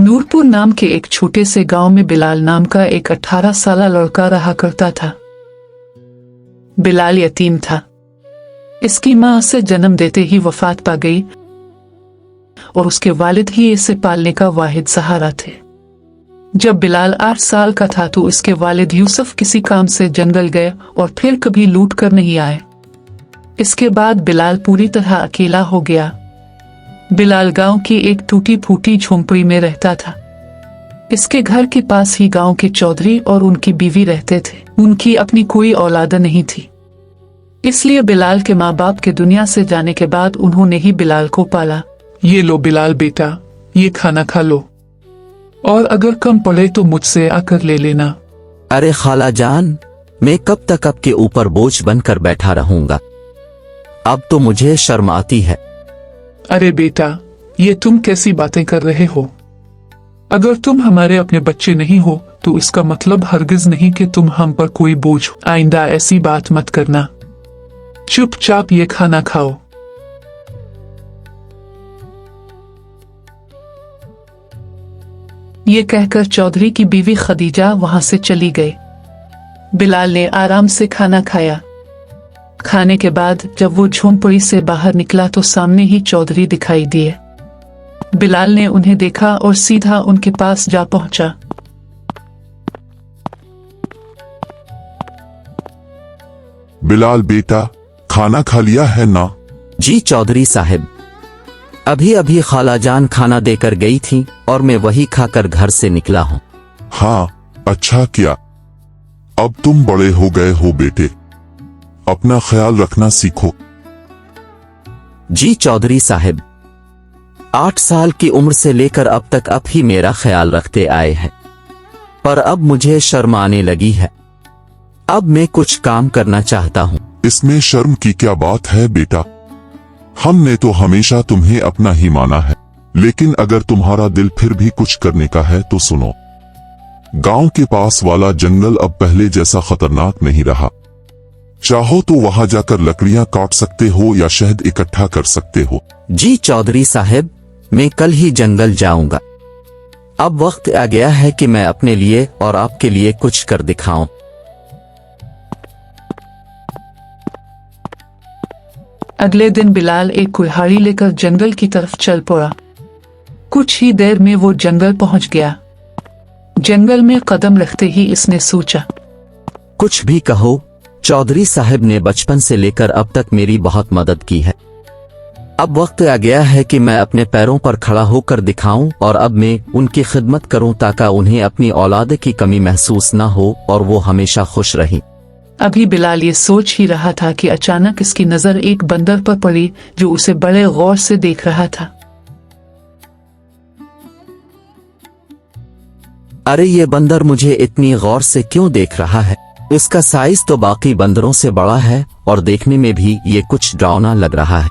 नूरपुर नाम के एक छोटे से गांव में बिलाल नाम का एक 18 साल लड़का रहा करता था। बिलाल यतीम था। इसकी मां उसे जन्म देते ही वफात पा गई और उसके वालिद ही इसे पालने का वाहिद सहारा थे। जब बिलाल 8 साल का था तो इसके वालिद यूसुफ किसी काम से जंगल गए और फिर कभी लौट कर नहीं आए। इसके बाद बिलाल पूरी तरह अकेला हो गया। बिलाल गांव की एक टूटी फूटी झोंपड़ी में रहता था। इसके घर के पास ही गांव के चौधरी और उनकी बीवी रहते थे। उनकी अपनी कोई औलाद नहीं थी, इसलिए बिलाल के माँ बाप के दुनिया से जाने के बाद उन्होंने ही बिलाल को पाला। ये लो बिलाल बेटा, ये खाना खा लो, और अगर कम पड़े तो मुझसे आकर ले लेना। अरे खाला जान, मैं कब तक आपके ऊपर बोझ बनकर बैठा रहूंगा? अब तो मुझे शर्म आती है। अरे बेटा, ये तुम कैसी बातें कर रहे हो? अगर तुम हमारे अपने बच्चे नहीं हो तो इसका मतलब हरगिज नहीं कि तुम हम पर कोई बोझ हो। आइंदा ऐसी बात मत करना। चुपचाप ये खाना खाओ। ये कहकर चौधरी की बीवी खदीजा वहां से चली गई। बिलाल ने आराम से खाना खाया। खाने के बाद जब वो झोंपड़ी से बाहर निकला तो सामने ही चौधरी दिखाई दिए। बिलाल ने उन्हें देखा और सीधा उनके पास जा पहुंचा। बिलाल बेटा, खाना खा लिया है ना? जी चौधरी साहब, अभी अभी खाला जान खाना देकर गई थी और मैं वही खाकर घर से निकला हूँ। हाँ, अच्छा किया। अब तुम बड़े हो गए हो बेटे, अपना ख्याल रखना सीखो। जी चौधरी साहब, 8 साल की उम्र से लेकर अब तक आप ही मेरा ख्याल रखते आए हैं, पर अब मुझे शर्म आने लगी है। अब मैं कुछ काम करना चाहता हूँ। इसमें शर्म की क्या बात है बेटा? हमने तो हमेशा तुम्हें अपना ही माना है, लेकिन अगर तुम्हारा दिल फिर भी कुछ करने का है तो सुनो। गांव के पास वाला जंगल अब पहले जैसा खतरनाक नहीं रहा। चाहो तो वहां जाकर लकड़ियां काट सकते हो या शहद इकट्ठा कर सकते हो। जी चौधरी साहब, मैं कल ही जंगल जाऊंगा। अब वक्त आ गया है कि मैं अपने लिए और आपके लिए कुछ कर दिखाऊं। अगले दिन बिलाल एक कुल्हाड़ी लेकर जंगल की तरफ चल पड़ा। कुछ ही देर में वो जंगल पहुंच गया। जंगल में कदम रखते ही इसने सोचा, कुछ भी कहो, चौधरी साहब ने बचपन से लेकर अब तक मेरी बहुत मदद की है। अब वक्त आ गया है कि मैं अपने पैरों पर खड़ा होकर दिखाऊं और अब मैं उनकी खिदमत करूं ताकि उन्हें अपनी औलाद की कमी महसूस न हो और वो हमेशा खुश रहें। अभी बिलाल ये सोच ही रहा था कि अचानक इसकी नजर एक बंदर पर पड़ी जो उसे बड़े गौर से देख रहा था। अरे ये बंदर मुझे इतनी गौर से क्यों देख रहा है? इसका साइज तो बाकी बंदरों से बड़ा है और देखने में भी ये कुछ डरावना लग रहा है।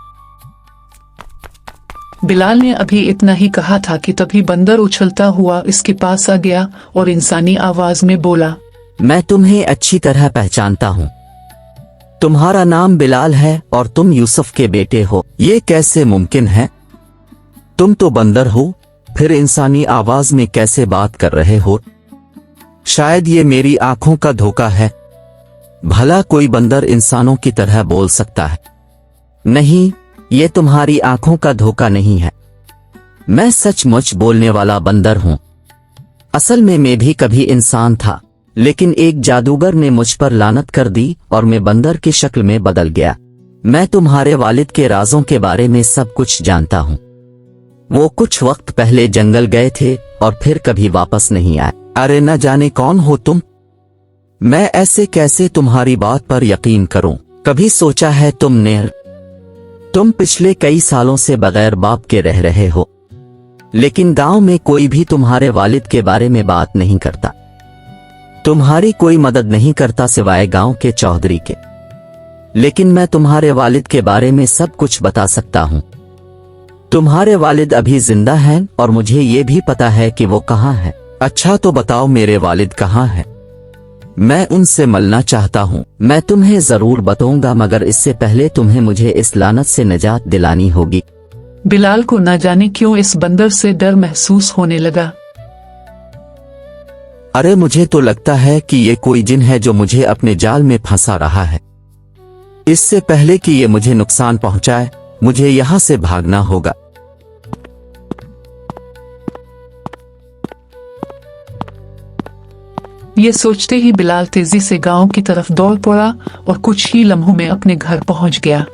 बिलाल ने अभी इतना ही कहा था कि तभी बंदर उछलता हुआ इसके पास आ गया और इंसानी आवाज में बोला, मैं तुम्हें अच्छी तरह पहचानता हूँ। तुम्हारा नाम बिलाल है और तुम यूसुफ के बेटे हो। ये कैसे मुमकिन है? तुम तो बंदर हो, फिर इंसानी आवाज में कैसे बात कर रहे हो? शायद ये मेरी आंखों का धोखा है। भला कोई बंदर इंसानों की तरह बोल सकता है? नहीं, ये तुम्हारी आंखों का धोखा नहीं है। मैं सचमुच बोलने वाला बंदर हूँ। असल में मैं भी कभी इंसान था, लेकिन एक जादूगर ने मुझ पर लानत कर दी और मैं बंदर की शक्ल में बदल गया। मैं तुम्हारे वालिद के राजों के बारे में सब कुछ जानता हूँ। वो कुछ वक्त पहले जंगल गए थे और फिर कभी वापस नहीं आए। अरे न जाने कौन हो तुम? मैं ऐसे कैसे तुम्हारी बात पर यकीन करूं? कभी सोचा है तुमने? तुम पिछले कई सालों से बगैर बाप के रह रहे हो, लेकिन गांव में कोई भी तुम्हारे वालिद के बारे में बात नहीं करता। तुम्हारी कोई मदद नहीं करता सिवाय गांव के चौधरी के। लेकिन मैं तुम्हारे वालिद के बारे में सब कुछ बता सकता हूं। तुम्हारे वालिद अभी जिंदा हैं और मुझे ये भी पता है कि वो कहाँ है। अच्छा तो बताओ मेरे वालिद कहाँ हैं? मैं उनसे मिलना चाहता हूँ। मैं तुम्हें जरूर बताऊंगा, मगर इससे पहले तुम्हें मुझे इस लानत से निजात दिलानी होगी। बिलाल को न जाने क्यों इस बंदर से डर महसूस होने लगा। अरे मुझे तो लगता है कि ये कोई जिन है जो मुझे अपने जाल में फंसा रहा है। इससे पहले कि ये मुझे नुकसान पहुंचाए, मुझे यहां से भागना होगा। ये सोचते ही बिलाल तेजी से गांव की तरफ दौड़ पड़ा और कुछ ही लम्हों में अपने घर पहुंच गया।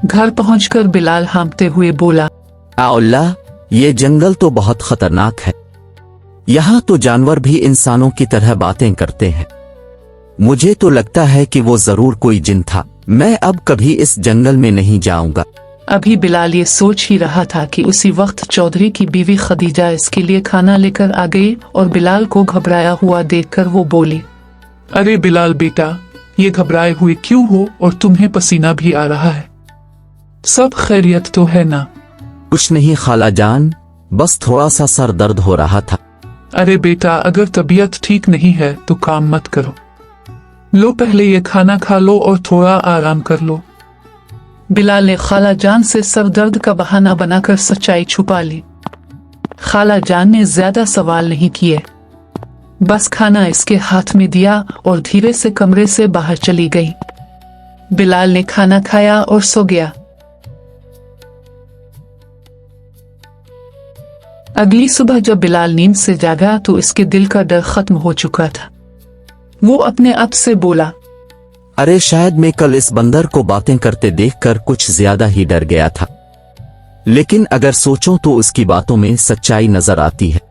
घर पहुंचकर बिलाल हाँफते हुए बोला, अल्लाह, ये जंगल तो बहुत खतरनाक है। यहाँ तो जानवर भी इंसानों की तरह बातें करते हैं। मुझे तो लगता है कि वो जरूर कोई जिन था। मैं अब कभी इस जंगल में नहीं जाऊंगा। अभी बिलाल ये सोच ही रहा था कि उसी वक्त चौधरी की बीवी खदीजा इसके लिए खाना लेकर आ गई और बिलाल को घबराया हुआ देखकर वो बोली, अरे बिलाल बेटा, ये घबराए हुए क्यों हो और तुम्हें पसीना भी आ रहा है? सब खैरियत तो है ना? कुछ नहीं खाला जान, बस थोड़ा सा सर दर्द हो रहा था। अरे बेटा, अगर तबीयत ठीक नहीं है तो काम मत करो। लो पहले ये खाना खा लो और थोड़ा आराम कर लो। बिलाल ने खाला जान से सर दर्द का बहाना बनाकर सच्चाई छुपा ली। खाला जान ने ज्यादा सवाल नहीं किए, बस खाना इसके हाथ में दिया और धीरे से कमरे से बाहर चली गई। बिलाल ने खाना खाया और सो गया। अगली सुबह जब बिलाल नींद से जागा तो इसके दिल का डर खत्म हो चुका था। वो अपने आप से बोला, अरे शायद मैं कल इस बंदर को बातें करते देखकर कुछ ज्यादा ही डर गया था। लेकिन अगर सोचूं तो उसकी बातों में सच्चाई नजर आती है।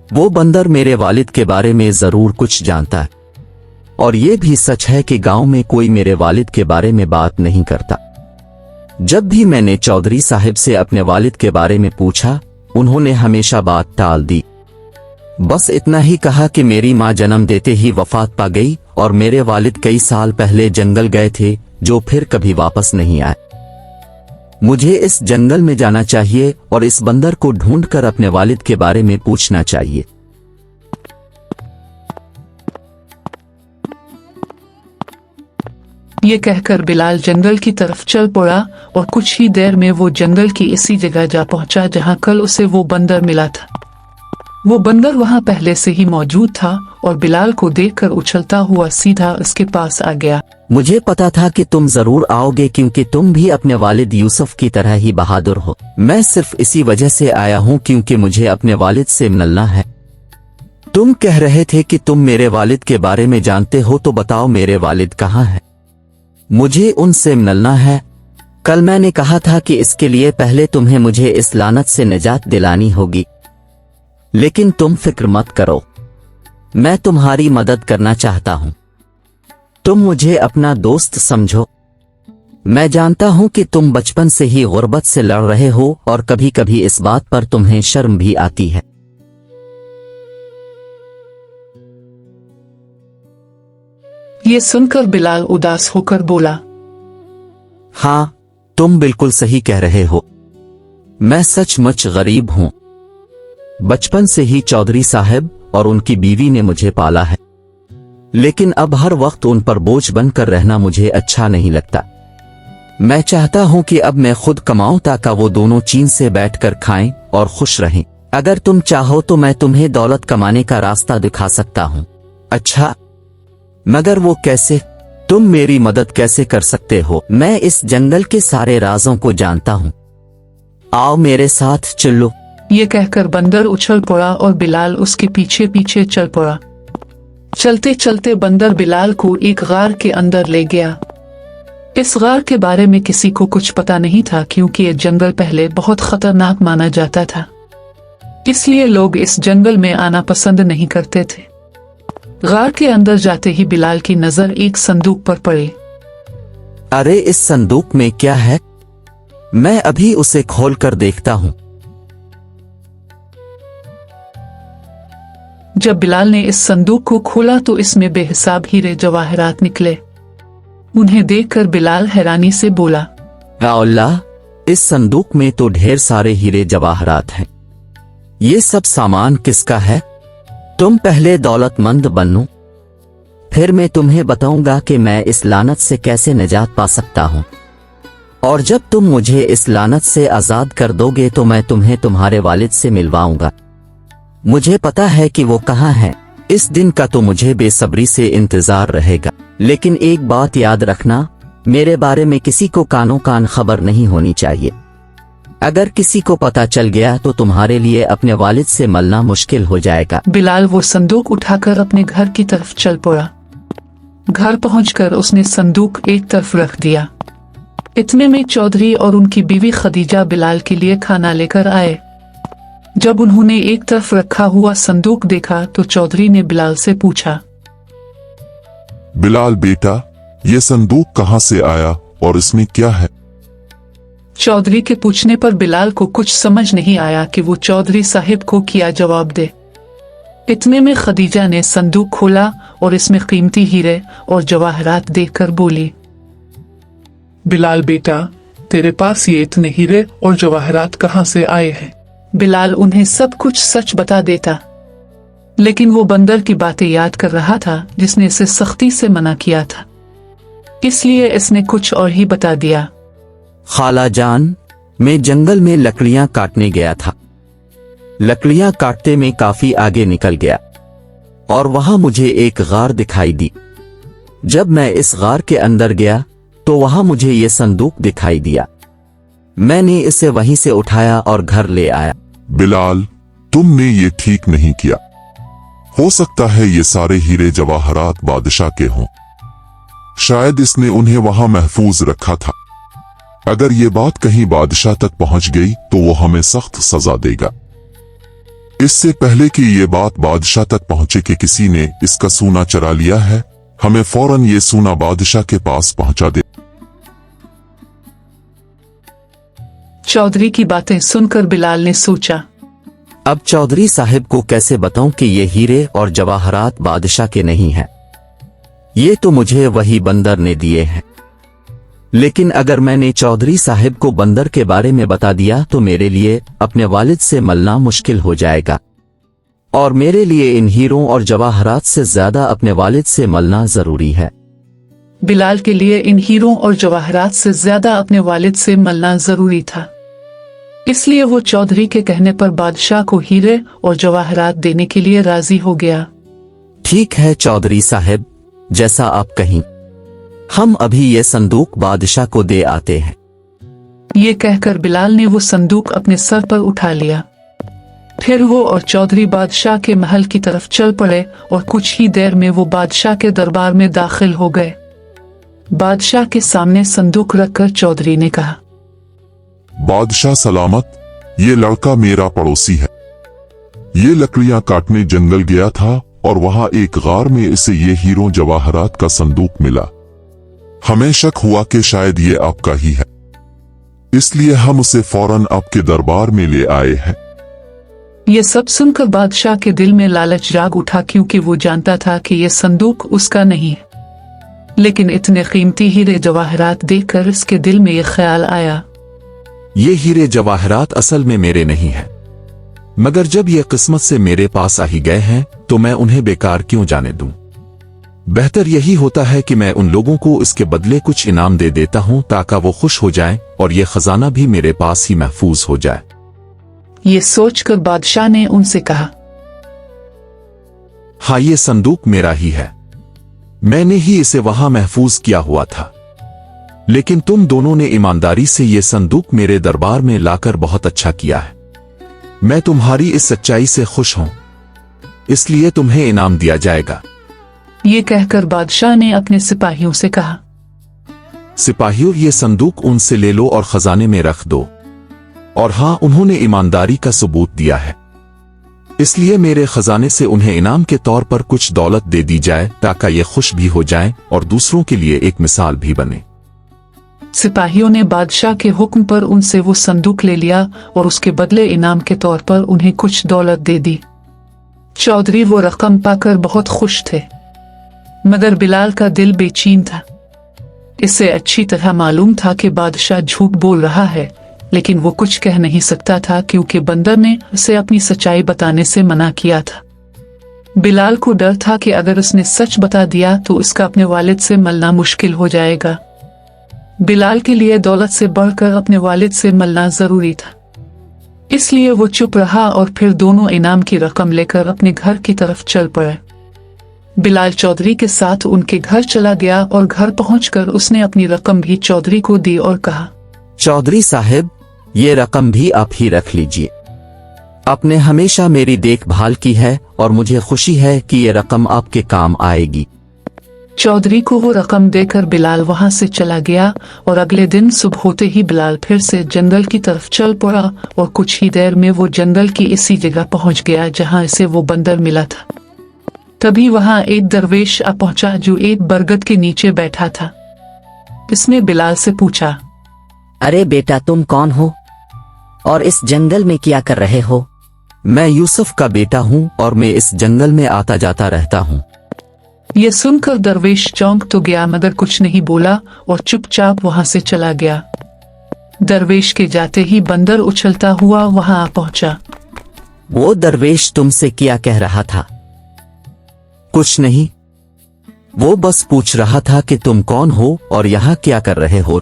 वो बंदर मेरे वालिद के बारे में जरूर कुछ जानता है। और ये भी सच है कि गांव में कोई मेरे वालिद के बारे में बात नहीं करता। जब भी मैंने चौधरी साहब से अपने वालिद के बारे में पूछा, उन्होंने हमेशा बात टाल दी। बस इतना ही कहा कि मेरी माँ जन्म देते ही वफात पा गई और मेरे वालिद कई साल पहले जंगल गए थे, जो फिर कभी वापस नहीं आए। मुझे इस जंगल में जाना चाहिए और इस बंदर को ढूंढकर अपने वालिद के बारे में पूछना चाहिए। ये कहकर बिलाल जंगल की तरफ चल पड़ा और कुछ ही देर में वो जंगल की इसी जगह जा पहुंचा जहां कल उसे वो बंदर मिला था। वो बंदर वहां पहले से ही मौजूद था और बिलाल को देखकर उछलता हुआ सीधा उसके पास आ गया। मुझे पता था कि तुम जरूर आओगे क्योंकि तुम भी अपने वालिद यूसुफ की तरह ही बहादुर हो। मैं सिर्फ इसी वजह से आया हूँ क्योंकि मुझे अपने वालिद से मिलना है। तुम कह रहे थे कि तुम मेरे वालिद के बारे में जानते हो, तो बताओ मेरे वालिद कहाँ हैं? मुझे उनसे मिलना है। कल मैंने कहा था कि इसके लिए पहले तुम्हें मुझे इस लानत से निजात दिलानी होगी, लेकिन तुम फिक्र मत करो, मैं तुम्हारी मदद करना चाहता हूं। तुम मुझे अपना दोस्त समझो। मैं जानता हूं कि तुम बचपन से ही गुर्बत से लड़ रहे हो और कभी कभी इस बात पर तुम्हें शर्म भी आती है। ये सुनकर बिलाल उदास होकर बोला, हाँ, तुम बिल्कुल सही कह रहे हो। मैं सचमुच गरीब हूं। बचपन से ही चौधरी साहब और उनकी बीवी ने मुझे पाला है, लेकिन अब हर वक्त उन पर बोझ बनकर रहना मुझे अच्छा नहीं लगता। मैं चाहता हूं कि अब मैं खुद कमाऊं ताकि वो दोनों चैन से बैठकर खाएं और खुश रहें। अगर तुम चाहो तो मैं तुम्हें दौलत कमाने का रास्ता दिखा सकता हूं। अच्छा, मगर वो कैसे? तुम मेरी मदद कैसे कर सकते हो? मैं इस जंगल के सारे राजों को जानता हूं। आओ मेरे साथ चलो। ये कहकर बंदर उछल पड़ा और बिलाल उसके पीछे पीछे चल पड़ा। चलते चलते बंदर बिलाल को एक गार के अंदर ले गया। इस गार के बारे में किसी को कुछ पता नहीं था क्योंकि ये जंगल पहले बहुत खतरनाक माना जाता था, इसलिए लोग इस जंगल में आना पसंद नहीं करते थे। गार के अंदर जाते ही बिलाल की नजर एक संदूक पर पड़ी। अरे इस संदूक में क्या है? मैं अभी उसे खोल कर देखता हूं। जब बिलाल ने इस संदूक को खोला तो इसमें बेहिसाब हीरे जवाहरात निकले। उन्हें देखकर बिलाल हैरानी से बोला, या अल्लाह, इस संदूक में तो ढेर सारे हीरे जवाहरात हैं। ये सब सामान किसका है? तुम पहले दौलतमंद बनो, फिर मैं तुम्हें बताऊंगा कि मैं इस लानत से कैसे निजात पा सकता हूं। और जब तुम मुझे इस लानत से आजाद कर दोगे तो मैं तुम्हें तुम्हारे वालिद से मिलवाऊंगा। मुझे पता है कि वो कहाँ है, इस दिन का तो मुझे बेसब्री से इंतजार रहेगा, लेकिन एक बात याद रखना, मेरे बारे में किसी को कानों कान खबर नहीं होनी चाहिए। अगर किसी को पता चल गया तो तुम्हारे लिए अपने वालिद से मिलना मुश्किल हो जाएगा। बिलाल वो संदूक उठाकर अपने घर की तरफ चल पड़ा। घर पहुंचकर उसने संदूक एक तरफ रख दिया। इतने में चौधरी और उनकी बीवी खदीजा बिलाल के लिए खाना लेकर आए। जब उन्होंने एक तरफ रखा हुआ संदूक देखा तो चौधरी ने बिलाल से पूछा, बिलाल बेटा, ये संदूक कहाँ से आया और इसमें क्या है? चौधरी के पूछने पर बिलाल को कुछ समझ नहीं आया कि वो चौधरी साहिब को क्या जवाब दे। इतने में खदीजा ने संदूक खोला और इसमें कीमती हीरे और जवाहरात देखकर बोली, बिलाल बेटा, तेरे पास ये इतने हीरे और जवाहरात कहाँ से आए हैं? बिलाल उन्हें सब कुछ सच बता देता, लेकिन वो बंदर की बातें याद कर रहा था जिसने इसे सख्ती से मना किया था, इसलिए इसने कुछ और ही बता दिया। खाला जान, मैं जंगल में लकड़ियां काटने गया था। लकड़ियां काटते में काफी आगे निकल गया और वहां मुझे एक गार दिखाई दी। जब मैं इस गार के अंदर गया तो वहां मुझे ये संदूक दिखाई दिया। मैंने इसे वहीं से उठाया और घर ले आया। बिलाल, तुमने ये ठीक नहीं किया। हो सकता है ये सारे हीरे जवाहरात बादशाह के हों। शायद इसने उन्हें वहां महफूज रखा था। अगर ये बात कहीं बादशाह तक पहुंच गई तो वो हमें सख्त सजा देगा। इससे पहले कि ये बात बादशाह तक पहुंचे कि किसी ने इसका सोना चुरा लिया है, हमें फौरन ये सोना बादशाह के पास पहुंचा दे। चौधरी की बातें सुनकर बिलाल ने सोचा, अब चौधरी साहिब को कैसे बताऊं कि ये हीरे और जवाहरात बादशाह के नहीं हैं? ये तो मुझे वही बंदर ने दिए हैं। लेकिन अगर मैंने चौधरी साहिब को बंदर के बारे में बता दिया तो मेरे लिए अपने वालिद से मिलना मुश्किल हो जाएगा, और मेरे लिए इन हीरों और जवाहरात से ज्यादा अपने वालिद से मिलना जरूरी है। बिलाल के लिए इन हीरों और जवाहरात से ज्यादा अपने वालिद से मिलना जरूरी था, इसलिए वो चौधरी के कहने पर बादशाह को हीरे और जवाहरात देने के लिए राजी हो गया। ठीक है चौधरी साहिब, जैसा आप कहीं। हम अभी ये संदूक बादशाह को दे आते हैं। ये कहकर बिलाल ने वो संदूक अपने सर पर उठा लिया। फिर वो और चौधरी बादशाह के महल की तरफ चल पड़े और कुछ ही देर में वो बादशाह के दरबार में दाखिल हो गए। बादशाह के सामने संदूक रखकर चौधरी ने कहा, बादशाह सलामत, ये लड़का मेरा पड़ोसी है। ये लकड़ियां काटने जंगल गया था और वहां एक गार में इसे ये हीरों जवाहरात का संदूक मिला। हमें शक हुआ कि शायद ये आपका ही है, इसलिए हम उसे फौरन आपके दरबार में ले आए हैं। ये सब सुनकर बादशाह के दिल में लालच जाग उठा, क्योंकि वो जानता था कि ये संदूक उसका नहीं है। लेकिन इतने कीमती हीरे जवाहरात देखकर इसके दिल में ये ख्याल आया, ये हीरे जवाहरात असल में मेरे नहीं हैं, मगर जब ये किस्मत से मेरे पास आ ही गए हैं तो मैं उन्हें बेकार क्यों जाने दूं। बेहतर यही होता है कि मैं उन लोगों को इसके बदले कुछ इनाम दे देता हूं ताकि वो खुश हो जाएं और ये खजाना भी मेरे पास ही महफूज हो जाए। ये सोचकर बादशाह ने उनसे कहा, हाँ, ये संदूक मेरा ही है। मैंने ही इसे वहां महफूज किया हुआ था, लेकिन तुम दोनों ने ईमानदारी से ये संदूक मेरे दरबार में लाकर बहुत अच्छा किया है। मैं तुम्हारी इस सच्चाई से खुश हूं, इसलिए तुम्हें इनाम दिया जाएगा। ये कहकर बादशाह ने अपने सिपाहियों से कहा, सिपाहियों, ये संदूक उनसे ले लो और खजाने में रख दो। और हां, उन्होंने ईमानदारी का सबूत दिया है, इसलिए मेरे खजाने से उन्हें इनाम के तौर पर कुछ दौलत दे दी जाए ताकि ये खुश भी हो जाएं और दूसरों के लिए एक मिसाल भी बने। सिपाहियों ने बादशाह के हुक्म पर उनसे वो संदूक ले लिया और उसके बदले इनाम के तौर पर उन्हें कुछ दौलत दे दी। चौधरी वो रकम पाकर बहुत खुश थे, मगर बिलाल का दिल बेचैन था। इसे अच्छी तरह मालूम था कि बादशाह झूठ बोल रहा है, लेकिन वो कुछ कह नहीं सकता था क्योंकि बंदर ने उसे अपनी सच्चाई बताने से मना किया था। बिलाल को डर था कि अगर उसने सच बता दिया तो इसका अपने वालिद से मिलना मुश्किल हो जाएगा। बिलाल के लिए दौलत से बढ़कर अपने वालिद से मिलना जरूरी था, इसलिए वो चुप रहा और फिर दोनों इनाम की रकम लेकर अपने घर की तरफ चल पड़े। बिलाल चौधरी के साथ उनके घर चला गया और घर पहुंचकर उसने अपनी रकम भी चौधरी को दी और कहा, चौधरी साहब, ये रकम भी आप ही रख लीजिए। आपने हमेशा मेरी देखभाल की है और मुझे खुशी है कि ये रकम आपके काम आएगी। चौधरी को वो रकम देकर बिलाल वहां से चला गया और अगले दिन सुबह होते ही बिलाल फिर से जंगल की तरफ चल पड़ा और कुछ ही देर में वो जंगल की इसी जगह पहुंच गया जहां इसे वो बंदर मिला था। तभी वहां एक दरवेश आ पहुंचा जो एक बरगद के नीचे बैठा था। इसने बिलाल से पूछा, अरे बेटा, तुम कौन हो और इस जंगल में क्या कर रहे हो? मैं यूसुफ का बेटा हूँ और मैं इस जंगल में आता जाता रहता हूँ। ये सुनकर दरवेश चौंक तो गया मगर कुछ नहीं बोला और चुपचाप वहां से चला गया। दरवेश के जाते ही बंदर उछलता हुआ वहां आ पहुंचा। वो दरवेश तुमसे क्या कह रहा था? कुछ नहीं, वो बस पूछ रहा था कि तुम कौन हो और यहाँ क्या कर रहे हो।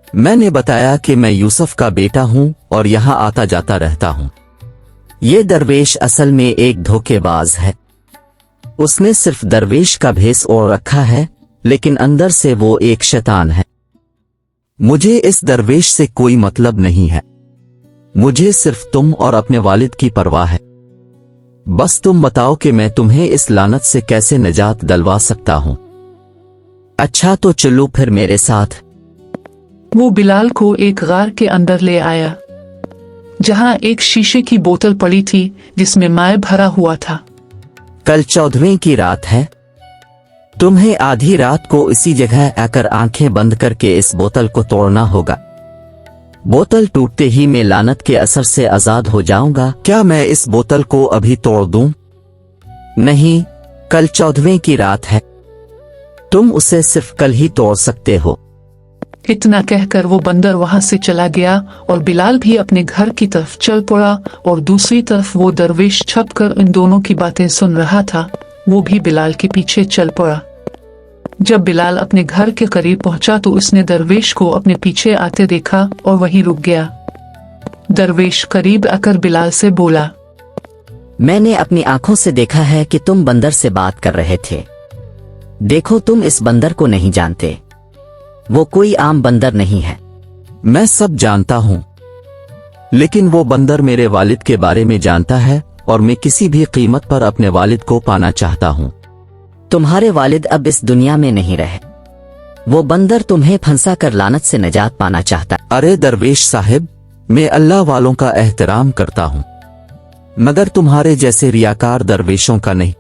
मैंने बताया कि मैं यूसुफ का बेटा हूँ और यहाँ आता जाता रहता हूँ। ये दरवेश असल में एक धोखेबाज है। उसने सिर्फ दरवेश का भेष ओढ़ रखा है, लेकिन अंदर से वो एक शैतान है। मुझे इस दरवेश से कोई मतलब नहीं है। मुझे सिर्फ तुम और अपने वालिद की परवाह है। बस तुम बताओ कि मैं तुम्हें इस लानत से कैसे निजात दिलवा सकता हूँ। अच्छा तो चलो फिर मेरे साथ। वो बिलाल को एक गार के अंदर ले आया जहां एक शीशे की बोतल पड़ी थी जिसमें माय भरा हुआ था। कल 14वीं की रात है। तुम्हें आधी रात को इसी जगह आकर आंखें बंद करके इस बोतल को तोड़ना होगा। बोतल टूटते ही मैं लानत के असर से आजाद हो जाऊंगा। क्या मैं इस बोतल को अभी तोड़ दूं? नहीं, कल 14वीं की रात है। तुम उसे सिर्फ कल ही तोड़ सकते हो। इतना कहकर वो बंदर वहां से चला गया और बिलाल भी अपने घर की तरफ चल पड़ा और दूसरी तरफ वो दरवेश छपकर इन दोनों की बातें सुन रहा था। वो भी बिलाल के पीछे चल पड़ा। जब बिलाल अपने घर के करीब पहुंचा तो उसने दरवेश को अपने पीछे आते देखा और वहीं रुक गया। दरवेश करीब आकर बिलाल से बोला, मैंने अपनी आंखों से देखा है कि तुम बंदर से बात कर रहे थे। देखो, तुम इस बंदर को नहीं जानते। वो कोई आम बंदर नहीं है। मैं सब जानता हूँ, लेकिन वो बंदर मेरे वालिद के बारे में जानता है और मैं किसी भी कीमत पर अपने वालिद को पाना चाहता हूँ। तुम्हारे वालिद अब इस दुनिया में नहीं रहे। वो बंदर तुम्हें फंसा कर लानत से निजात पाना चाहता। अरे दरवेश साहब, मैं अल्लाह वालों का एहतराम करता हूँ, मगर तुम्हारे जैसे रियाकार दरवेशों का नहीं।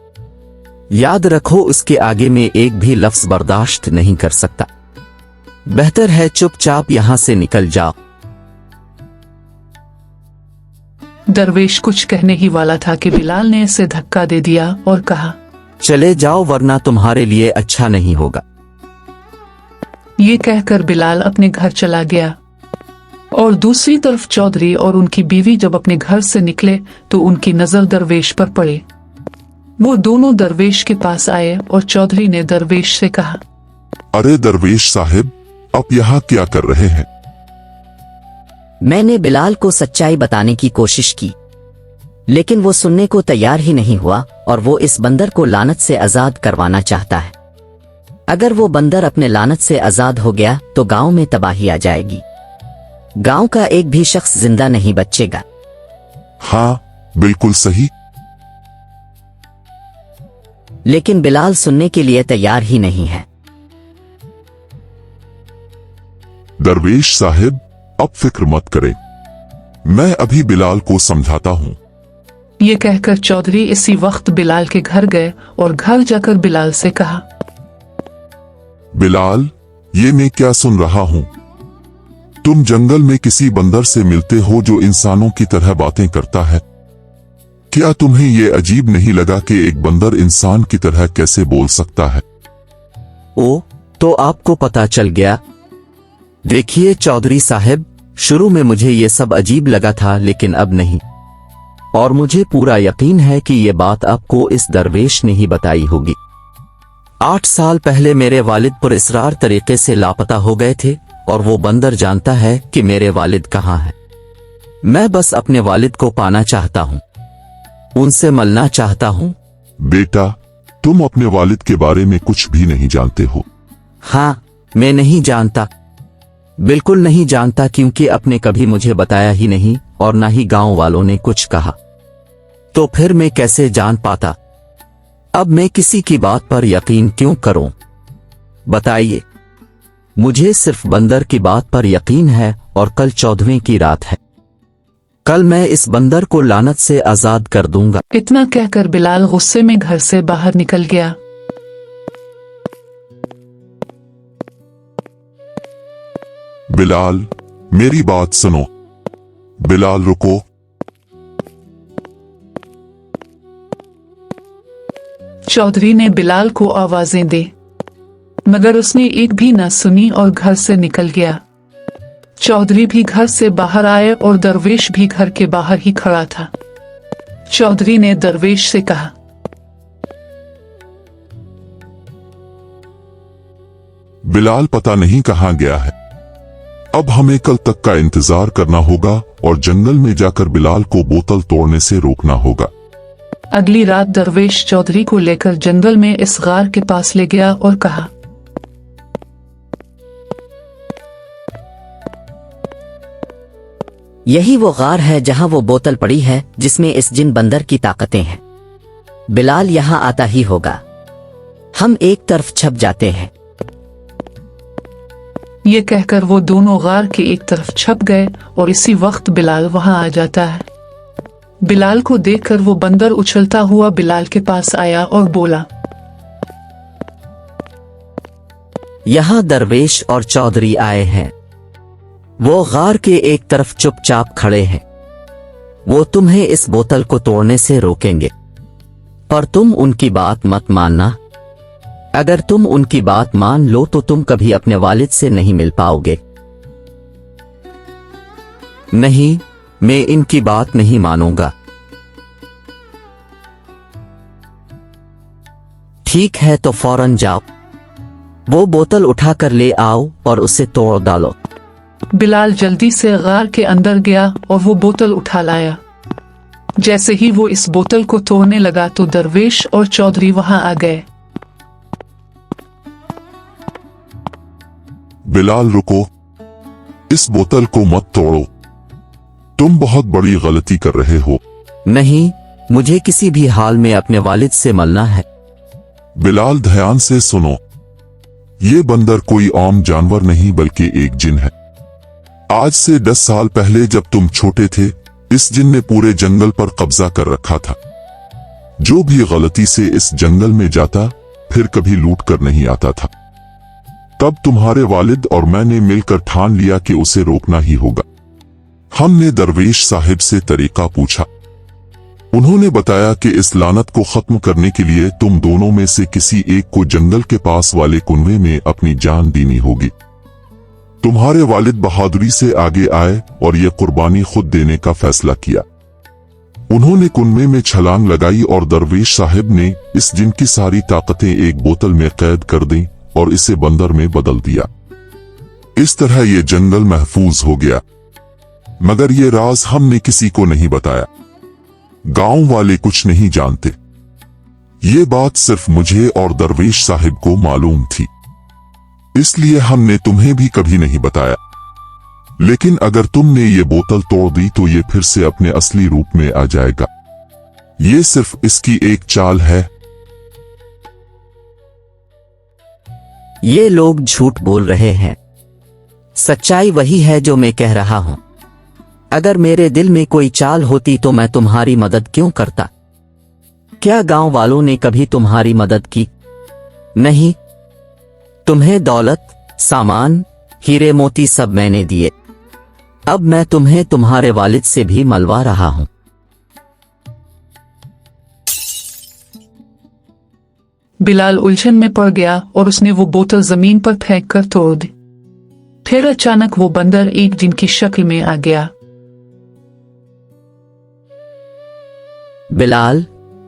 याद रखो, उसके आगे में एक भी लफ्ज बर्दाश्त नहीं कर सकता। बेहतर है चुपचाप यहाँ से निकल जाओ। दरवेश कुछ कहने ही वाला था कि बिलाल ने इसे धक्का दे दिया और कहा, चले जाओ वरना तुम्हारे लिए अच्छा नहीं होगा। ये कहकर बिलाल अपने घर चला गया। और दूसरी तरफ चौधरी और उनकी बीवी जब अपने घर से निकले तो उनकी नजर दरवेश पर पड़ी। वो दोनों दरवेश के पास आए और चौधरी ने दरवेश से कहा, अरे दरवेश साहब, आप यहाँ क्या कर रहे हैं? मैंने बिलाल को सच्चाई बताने की कोशिश की, लेकिन वो सुनने को तैयार ही नहीं हुआ और वो इस बंदर को लानत से आजाद करवाना चाहता है। अगर वो बंदर अपने लानत से आजाद हो गया तो गांव में तबाही आ जाएगी। गांव का एक भी शख्स जिंदा नहीं बचेगा। हाँ, बिल्कुल सही। लेकिन बिलाल सुनने के लिए तैयार ही नहीं है। दरवेश साहब, अब फिक्र मत करें, मैं अभी बिलाल को समझाता हूँ। ये कहकर चौधरी इसी वक्त बिलाल के घर गए और घर जाकर बिलाल से कहा, बिलाल, ये मैं क्या सुन रहा हूँ? तुम जंगल में किसी बंदर से मिलते हो जो इंसानों की तरह बातें करता है। क्या तुम्हें ये अजीब नहीं लगा कि एक बंदर इंसान की तरह कैसे बोल सकता है? ओ, तो आपको पता चल गया। देखिए चौधरी साहब, शुरू में मुझे ये सब अजीब लगा था, लेकिन अब नहीं। और मुझे पूरा यकीन है कि ये बात आपको इस दरवेश ने ही बताई होगी। 8 साल पहले मेरे वालिद पुरअसरार तरीके से लापता हो गए थे और वो बंदर जानता है कि मेरे वालिद कहाँ हैं। मैं बस अपने वालिद को पाना चाहता हूँ, उनसे मिलना चाहता हूँ। बेटा, तुम अपने वालिद के बारे में कुछ भी नहीं जानते हो। हाँ, मैं नहीं जानता, बिल्कुल नहीं जानता, क्योंकि आपने कभी मुझे बताया ही नहीं और ना ही गांव वालों ने कुछ कहा। तो फिर मैं कैसे जान पाता? अब मैं किसी की बात पर यकीन क्यों करूं? बताइए। मुझे सिर्फ बंदर की बात पर यकीन है और कल 14वें की रात है। कल मैं इस बंदर को लानत से आजाद कर दूंगा। इतना कहकर बिलाल गुस्से में घर से बाहर निकल गया। बिलाल, मेरी बात सुनो। बिलाल रुको। चौधरी ने बिलाल को आवाजें दी, मगर उसने एक भी न सुनी और घर से निकल गया। चौधरी भी घर से बाहर आए और दरवेश भी घर के बाहर ही खड़ा था। चौधरी ने दरवेश से कहा, बिलाल पता नहीं कहाँ गया है। अब हमें कल तक का इंतजार करना होगा और जंगल में जाकर बिलाल को बोतल तोड़ने से रोकना होगा। अगली रात दरवेश चौधरी को लेकर जंगल में इस गार के पास ले गया और कहा, यही वो गार है जहां वो बोतल पड़ी है जिसमें इस जिन बंदर की ताकतें हैं। बिलाल यहां आता ही होगा। हम एक तरफ छप जाते हैं। ये कहकर वो दोनों गार के एक तरफ छप गए और इसी वक्त बिलाल वहां आ जाता है। बिलाल को देखकर वो बंदर उछलता हुआ बिलाल के पास आया और बोला, यहां दरवेश और चौधरी आए हैं। वो गार के एक तरफ चुपचाप खड़े हैं। वो तुम्हें इस बोतल को तोड़ने से रोकेंगे, पर तुम उनकी बात मत मानना। अगर तुम उनकी बात मान लो तो तुम कभी अपने वालिद से नहीं मिल पाओगे। नहीं, मैं इनकी बात नहीं मानूंगा। ठीक है, तो फौरन जाओ, वो बोतल उठाकर ले आओ और उसे तोड़ डालो। बिलाल जल्दी से गार के अंदर गया और वो बोतल उठा लाया। जैसे ही वो इस बोतल को तोड़ने लगा तो दरवेश और चौधरी वहां आ गए। बिलाल रुको, इस बोतल को मत तोड़ो, तुम बहुत बड़ी गलती कर रहे हो। नहीं, मुझे किसी भी हाल में अपने वालिद से मिलना है। बिलाल ध्यान से सुनो, ये बंदर कोई आम जानवर नहीं बल्कि एक जिन है। आज से 10 साल पहले जब तुम छोटे थे, इस जिन ने पूरे जंगल पर कब्जा कर रखा था। जो भी गलती से इस जंगल में जाता फिर कभी लूट कर नहीं आता था। तब तुम्हारे वालिद और मैंने मिलकर ठान लिया कि उसे रोकना ही होगा। हमने दरवेश साहिब से तरीका पूछा। उन्होंने बताया कि इस लानत को खत्म करने के लिए तुम दोनों में से किसी एक को जंगल के पास वाले कुनवे में अपनी जान देनी होगी। तुम्हारे वालिद बहादुरी से आगे आए और ये कुर्बानी खुद देने का फैसला किया। उन्होंने कुनवे में छलांग लगाई और दरवेश साहिब ने इस जिन की सारी ताकतें एक बोतल में कैद कर दी और इसे बंदर में बदल दिया। इस तरह ये जंगल महफूज हो गया। मगर ये राज हमने किसी को नहीं बताया। गांव वाले कुछ नहीं जानते। ये बात सिर्फ मुझे और दरवेश साहिब को मालूम थी, इसलिए हमने तुम्हें भी कभी नहीं बताया। लेकिन अगर तुमने ये बोतल तोड़ दी तो ये फिर से अपने असली रूप में आ जाएगा। ये सिर्फ इसकी एक चाल है। ये लोग झूठ बोल रहे हैं। सच्चाई वही है जो मैं कह रहा हूं। अगर मेरे दिल में कोई चाल होती तो मैं तुम्हारी मदद क्यों करता? क्या गांव वालों ने कभी तुम्हारी मदद की? नहीं। तुम्हें दौलत, सामान, हीरे मोती सब मैंने दिए। अब मैं तुम्हें तुम्हारे वालिद से भी मलवा रहा हूं। बिलाल उलझन में पड़ गया और उसने वो बोतल जमीन पर फेंक कर तोड़ दी। फिर अचानक वो बंदर एक जिन की शक्ल में आ गया। बिलाल,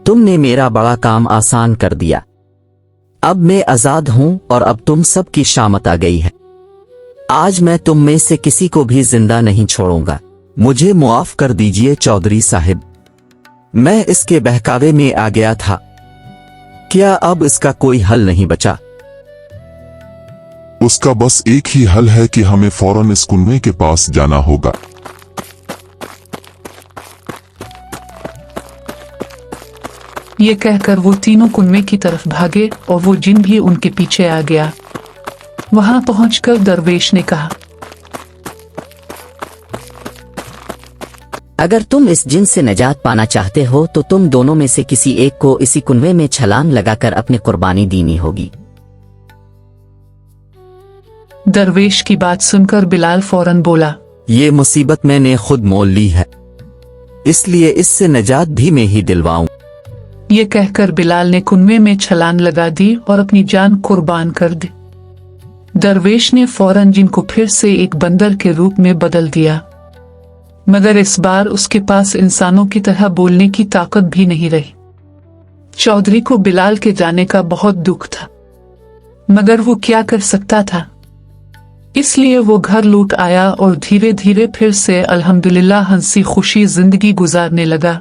तुमने मेरा बड़ा काम आसान कर दिया। अब मैं आजाद हूं और अब तुम सब की शामत आ गई है। आज मैं तुम में से किसी को भी जिंदा नहीं छोड़ूंगा। मुझे मुआफ कर दीजिए चौधरी साहिब। मैं इसके बहकावे में आ गया था। क्या अब इसका कोई हल नहीं बचा? उसका बस एक ही हल है कि हमें फौरन इस कुएं के पास जाना होगा। ये कहकर वो तीनों कुएं की तरफ भागे और वो जिन भी उनके पीछे आ गया। वहां पहुंचकर दरवेश ने कहा, अगर तुम इस जिन से निजात पाना चाहते हो तो तुम दोनों में से किसी एक को इसी कुएं में छलांग लगाकर अपनी कुर्बानी देनी होगी। दरवेश की बात सुनकर बिलाल फौरन बोला, ये मुसीबत मैंने खुद मोल ली है, इसलिए इससे निजात भी मैं ही दिलवाऊं। ये कहकर बिलाल ने कुएं में छलांग लगा दी और अपनी जान कुर्बान कर दी। दरवेश ने फौरन जिन को फिर से एक बंदर के रूप में बदल दिया, मगर इस बार उसके पास इंसानों की तरह बोलने की ताकत भी नहीं रही। चौधरी को बिलाल के जाने का बहुत दुख था, मगर वो क्या कर सकता था। इसलिए वो घर लौट आया और धीरे धीरे फिर से अल्हम्दुलिल्लाह हंसी खुशी जिंदगी गुजारने लगा।